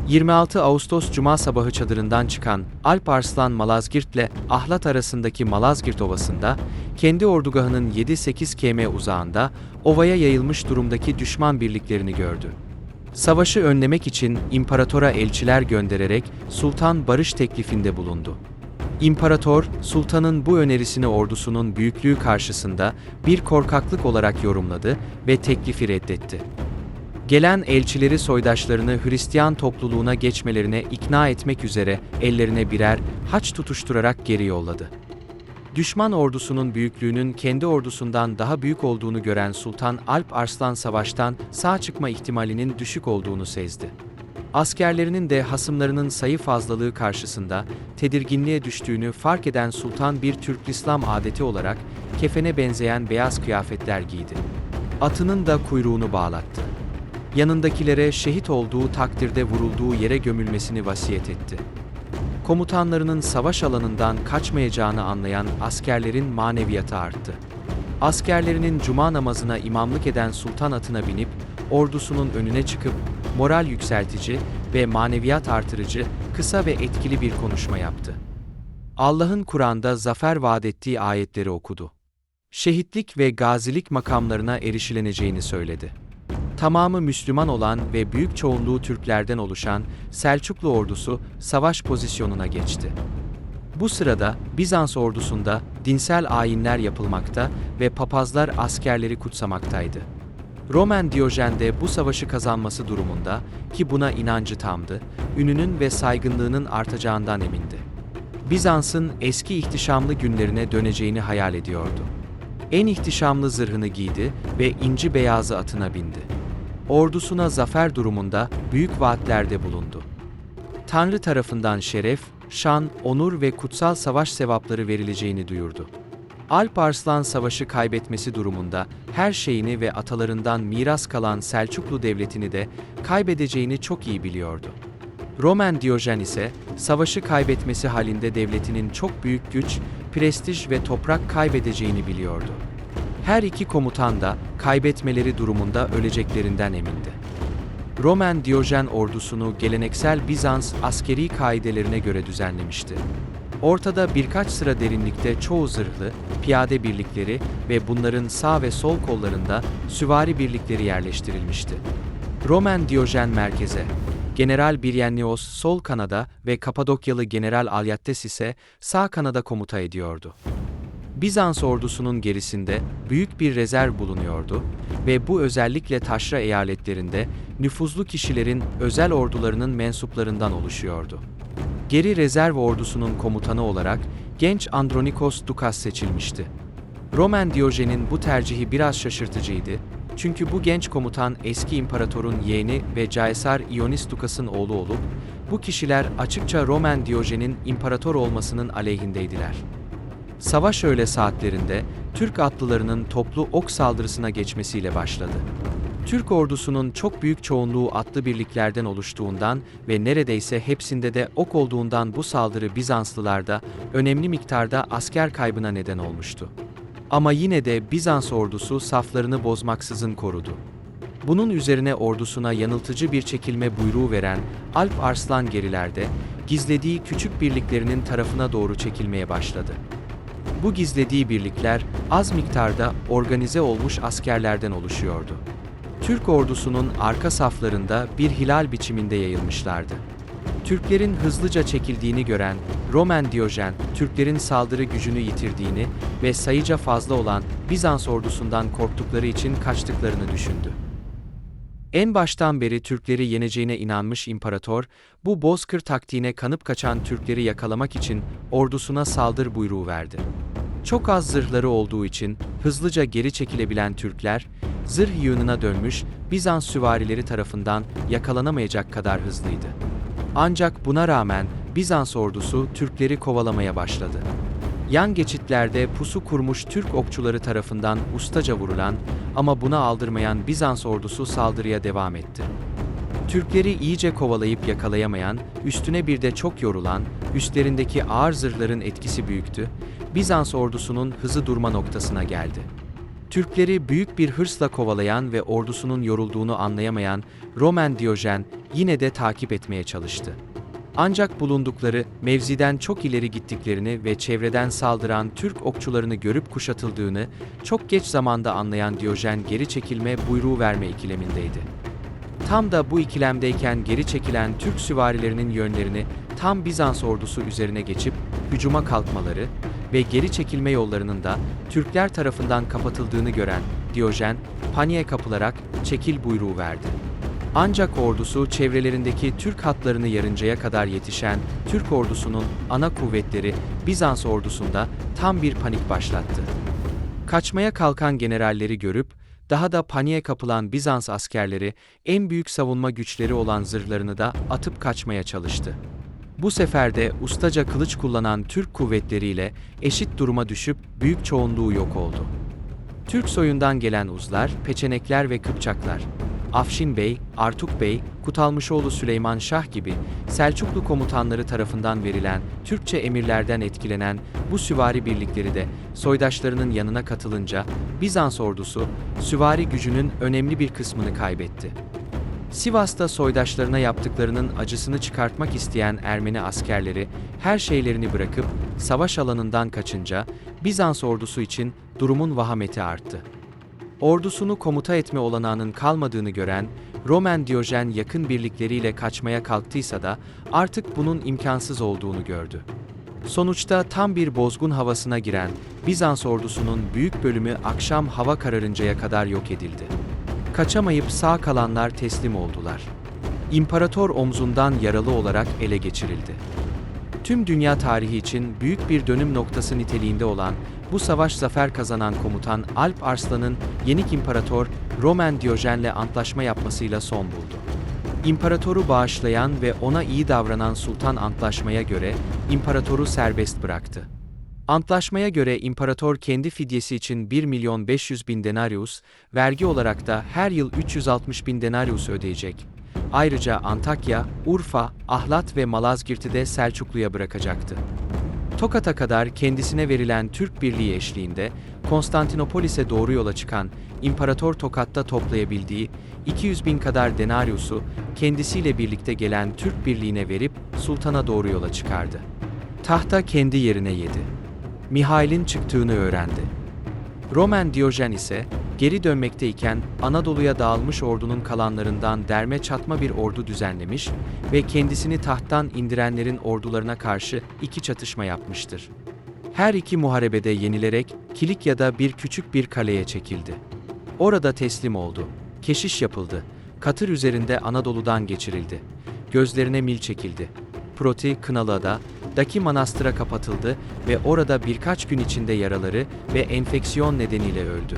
26 Ağustos Cuma sabahı çadırından çıkan Alp Arslan Malazgirt'le Ahlat arasındaki Malazgirt Ovası'nda, kendi ordugahının 7-8 km uzağında ovaya yayılmış durumdaki düşman birliklerini gördü. Savaşı önlemek için imparatora elçiler göndererek sultan barış teklifinde bulundu. İmparator, sultanın bu önerisini ordusunun büyüklüğü karşısında bir korkaklık olarak yorumladı ve teklifi reddetti. Gelen elçileri soydaşlarını Hristiyan topluluğuna geçmelerine ikna etmek üzere ellerine birer haç tutuşturarak geri yolladı. Düşman ordusunun büyüklüğünün kendi ordusundan daha büyük olduğunu gören Sultan Alp Arslan savaştan sağ çıkma ihtimalinin düşük olduğunu sezdi. Askerlerinin de hasımlarının sayı fazlalığı karşısında tedirginliğe düştüğünü fark eden Sultan bir Türk İslam adeti olarak kefene benzeyen beyaz kıyafetler giydi. Atının da kuyruğunu bağlattı. Yanındakilere şehit olduğu takdirde vurulduğu yere gömülmesini vasiyet etti. Komutanlarının savaş alanından kaçmayacağını anlayan askerlerin maneviyatı arttı. Askerlerinin cuma namazına imamlık eden sultan atına binip ordusunun önüne çıkıp moral yükseltici ve maneviyat artırıcı kısa ve etkili bir konuşma yaptı. Allah'ın Kur'an'da zafer vaat ettiği ayetleri okudu. Şehitlik ve gazilik makamlarına erişileneceğini söyledi. Tamamı Müslüman olan ve büyük çoğunluğu Türklerden oluşan Selçuklu ordusu savaş pozisyonuna geçti. Bu sırada Bizans ordusunda dinsel ayinler yapılmakta ve papazlar askerleri kutsamaktaydı. Roman Diyojen de bu savaşı kazanması durumunda, ki buna inancı tamdı, ününün ve saygınlığının artacağından emindi. Bizans'ın eski ihtişamlı günlerine döneceğini hayal ediyordu. En ihtişamlı zırhını giydi ve inci beyazı atına bindi. Ordusuna zafer durumunda büyük vaatlerde bulundu. Tanrı tarafından şeref, şan, onur ve kutsal savaş sevapları verileceğini duyurdu. Alp Arslan savaşı kaybetmesi durumunda her şeyini ve atalarından miras kalan Selçuklu devletini de kaybedeceğini çok iyi biliyordu. Roman Diyojen ise savaşı kaybetmesi halinde devletinin çok büyük güç, prestij ve toprak kaybedeceğini biliyordu. Her iki komutan da kaybetmeleri durumunda öleceklerinden emindi. Roman Diyojen ordusunu geleneksel Bizans askeri kaidelerine göre düzenlemişti. Ortada birkaç sıra derinlikte çoğu zırhlı, piyade birlikleri ve bunların sağ ve sol kollarında süvari birlikleri yerleştirilmişti. Roman Diyojen merkeze, General Biryennios sol kanada ve Kapadokyalı General Alyattes ise sağ kanada komuta ediyordu. Bizans ordusunun gerisinde büyük bir rezerv bulunuyordu ve bu özellikle taşra eyaletlerinde nüfuzlu kişilerin özel ordularının mensuplarından oluşuyordu. Geri rezerv ordusunun komutanı olarak genç Andronikos Dukas seçilmişti. Roman Diyojen'in bu tercihi biraz şaşırtıcıydı, çünkü bu genç komutan eski imparatorun yeğeni ve Caesar Ionis Dukas'ın oğlu olup, bu kişiler açıkça Roman Diyojen'in imparator olmasının aleyhindeydiler. Savaş öğle saatlerinde Türk atlılarının toplu ok saldırısına geçmesiyle başladı. Türk ordusunun çok büyük çoğunluğu atlı birliklerden oluştuğundan ve neredeyse hepsinde de ok olduğundan bu saldırı Bizanslılarda önemli miktarda asker kaybına neden olmuştu. Ama yine de Bizans ordusu saflarını bozmaksızın korudu. Bunun üzerine ordusuna yanıltıcı bir çekilme buyruğu veren Alp Arslan gerilerde, gizlediği küçük birliklerinin tarafına doğru çekilmeye başladı. Bu gizlediği birlikler az miktarda organize olmuş askerlerden oluşuyordu. Türk ordusunun arka saflarında bir hilal biçiminde yayılmışlardı. Türklerin hızlıca çekildiğini gören Roman Diyojen, Türklerin saldırı gücünü yitirdiğini ve sayıca fazla olan Bizans ordusundan korktukları için kaçtıklarını düşündü. En baştan beri Türkleri yeneceğine inanmış imparator, bu bozkır taktiğine kanıp kaçan Türkleri yakalamak için ordusuna saldır buyruğu verdi. Çok az zırhları olduğu için hızlıca geri çekilebilen Türkler, zırh yığınına dönmüş Bizans süvarileri tarafından yakalanamayacak kadar hızlıydı. Ancak buna rağmen Bizans ordusu Türkleri kovalamaya başladı. Yan geçitlerde pusu kurmuş Türk okçuları tarafından ustaca vurulan ama buna aldırmayan Bizans ordusu saldırıya devam etti. Türkleri iyice kovalayıp yakalayamayan, üstüne bir de çok yorulan, üstlerindeki ağır zırhların etkisi büyüktü, Bizans ordusunun hızı durma noktasına geldi. Türkleri büyük bir hırsla kovalayan ve ordusunun yorulduğunu anlayamayan Roman Diyojen yine de takip etmeye çalıştı. Ancak bulundukları mevziden çok ileri gittiklerini ve çevreden saldıran Türk okçularını görüp kuşatıldığını çok geç zamanda anlayan Diyojen geri çekilme buyruğu verme ikilemindeydi. Tam da bu ikilemdeyken geri çekilen Türk süvarilerinin yönlerini tam Bizans ordusu üzerine geçip hücuma kalkmaları ve geri çekilme yollarının da Türkler tarafından kapatıldığını gören Diyojen, paniğe kapılarak çekil buyruğu verdi. Ancak ordusu çevrelerindeki Türk hatlarını yarıncaya kadar yetişen Türk ordusunun ana kuvvetleri Bizans ordusunda tam bir panik başlattı. Kaçmaya kalkan generalleri görüp daha da paniğe kapılan Bizans askerleri en büyük savunma güçleri olan zırhlarını da atıp kaçmaya çalıştı. Bu sefer de ustaca kılıç kullanan Türk kuvvetleriyle eşit duruma düşüp büyük çoğunluğu yok oldu. Türk soyundan gelen Uzlar, Peçenekler ve Kıpçaklar, Afşin Bey, Artuk Bey, Kutalmışoğlu Süleyman Şah gibi Selçuklu komutanları tarafından verilen Türkçe emirlerden etkilenen bu süvari birlikleri de soydaşlarının yanına katılınca Bizans ordusu süvari gücünün önemli bir kısmını kaybetti. Sivas'ta soydaşlarına yaptıklarının acısını çıkartmak isteyen Ermeni askerleri her şeylerini bırakıp savaş alanından kaçınca Bizans ordusu için durumun vahameti arttı. Ordusunu komuta etme olanağının kalmadığını gören Roman Diyojen yakın birlikleriyle kaçmaya kalktıysa da artık bunun imkansız olduğunu gördü. Sonuçta tam bir bozgun havasına giren Bizans ordusunun büyük bölümü akşam hava kararıncaya kadar yok edildi. Kaçamayıp sağ kalanlar teslim oldular. İmparator omzundan yaralı olarak ele geçirildi. Tüm dünya tarihi için büyük bir dönüm noktası niteliğinde olan bu savaş zafer kazanan komutan Alp Arslan'ın yenik imparator Roman Diyojen'le antlaşma yapmasıyla son buldu. İmparatoru bağışlayan ve ona iyi davranan sultan antlaşmaya göre imparatoru serbest bıraktı. Antlaşmaya göre imparator kendi fidyesi için 1.500.000 denarius, vergi olarak da her yıl 360.000 denarius ödeyecek. Ayrıca Antakya, Urfa, Ahlat ve Malazgirt'i de Selçuklu'ya bırakacaktı. Tokat'a kadar kendisine verilen Türk birliği eşliğinde Konstantinopolis'e doğru yola çıkan İmparator Tokat'ta toplayabildiği 200.000 kadar denariusu kendisiyle birlikte gelen Türk birliğine verip sultana doğru yola çıkardı. Tahta kendi yerine yedi. Mihail'in çıktığını öğrendi. Roman Diyojen ise geri dönmekteyken Anadolu'ya dağılmış ordunun kalanlarından derme çatma bir ordu düzenlemiş ve kendisini tahttan indirenlerin ordularına karşı iki çatışma yapmıştır. Her iki muharebede yenilerek Kilikya'da küçük bir kaleye çekildi. Orada teslim oldu. Keşiş yapıldı. Katır üzerinde Anadolu'dan geçirildi. Gözlerine mil çekildi. Proti, Kınalıada, daki manastıra kapatıldı ve orada birkaç gün içinde yaraları ve enfeksiyon nedeniyle öldü.